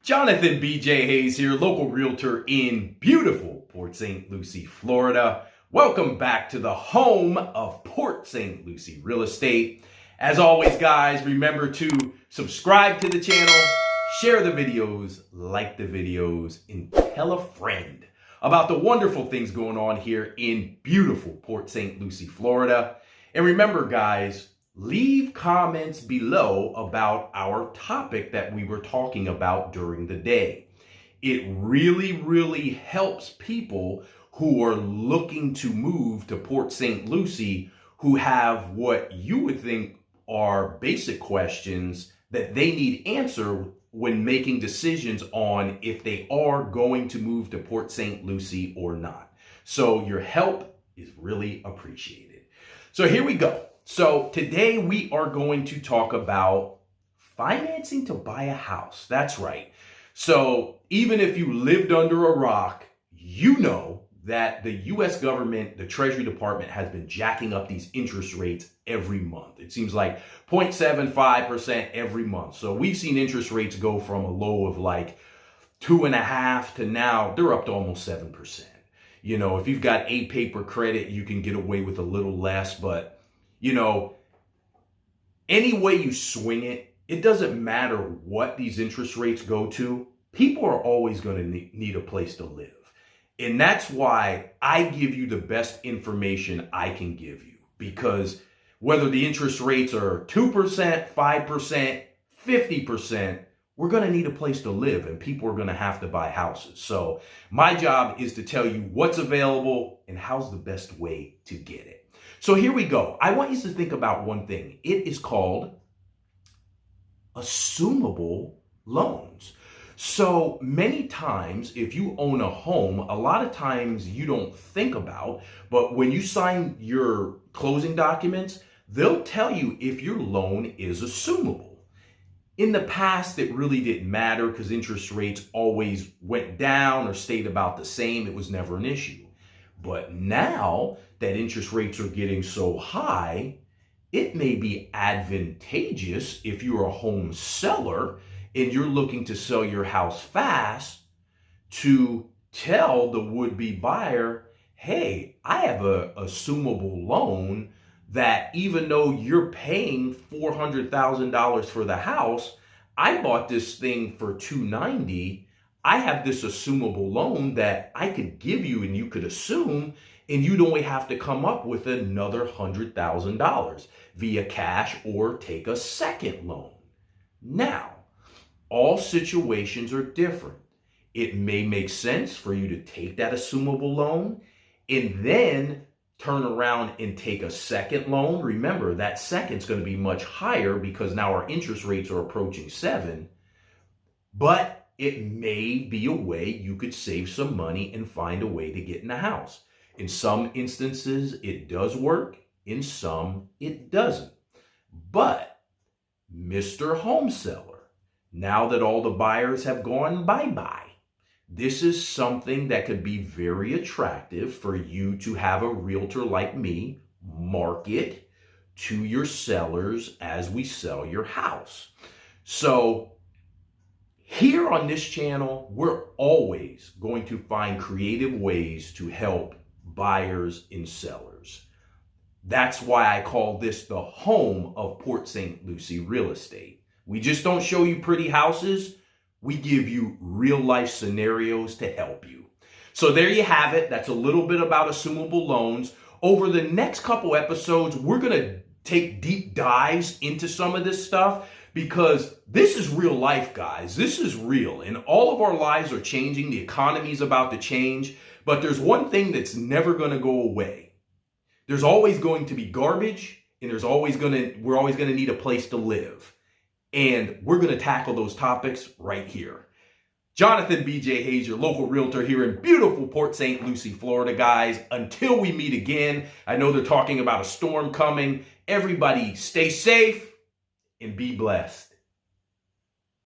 Jonathan BJ Hayes here, local realtor in beautiful Port St Lucie, Florida. Welcome back to the home of Port St Lucie Real Estate. As always, guys, remember to subscribe to the channel, share the videos, like the videos, and tell a friend about the wonderful things going on here in beautiful Port St Lucie, Florida. And remember, guys, leave comments below about our topic that we were talking about during the day. It really helps people who are looking to move to Port St Lucie who have what you would think are basic questions that they need answered when making decisions on if they are going to move to Port St Lucie or not. So your help is really appreciated. So here we go. So today we are going to talk about financing to buy a house. That's right. So even if you lived under a rock, you know that the U.S. government, the Treasury Department, has been jacking up these interest rates every month. It seems like 0.75% every month. So we've seen interest rates go from a low of like 2.5% to now they're up to almost 7%. You know, if you've got a paper credit, you can get away with a little less, but you know, any way you swing it, it doesn't matter what these interest rates go to. People are always going to need a place to live. And that's why I give you the best information I can give you. Because whether the interest rates are 2%, 5%, 50%, we're going to need a place to live and people are going to have to buy houses. So my job is to tell you what's available and how's the best way to get it. So here we go. I want you to think about one thing. It is called assumable loans. So many times, if you own a home, a lot of times you don't think about, but when you sign your closing documents, they'll tell you if your loan is assumable. In the past, it really didn't matter because interest rates always went down or stayed about the same. It was never an issue. But now that interest rates are getting so high, it may be advantageous if you're a home seller and you're looking to sell your house fast to tell the would-be buyer, hey, I have a assumable loan that even though you're paying $400,000 for the house, I bought this thing for $290,000. I have this assumable loan that I could give you and you could assume, and you'd only have to come up with another $100,000 via cash or take a second loan. Now, all situations are different. It may make sense for you to take that assumable loan and then turn around and take a second loan. Remember, that second's going to be much higher because now our interest rates are approaching 7%. But it may be a way you could save some money and find a way to get in the house. In some instances, it does work. In some, it doesn't. But, Mr. Home Seller, now that all the buyers have gone bye-bye, this is something that could be very attractive for you to have a realtor like me market to your sellers as we sell your house. So, here on this channel, we're always going to find creative ways to help buyers and sellers. That's why I call this the home of Port St Lucie Real Estate. We just don't show you pretty houses. We give you real life scenarios to help you. So there you have it. That's a little bit about assumable loans. Over the next couple episodes, we're going to take deep dives into some of this stuff, because this is real life, guys. This is real. And all of our lives are changing. The economy is about to change. But there's one thing that's never going to go away. There's always going to be garbage, and we're always going to need a place to live. And we're going to tackle those topics right here. Jonathan BJ Hayes, your local realtor here in beautiful Port St Lucie, Florida, guys. Until we meet again, I know they're talking about a storm coming. Everybody stay safe and be blessed.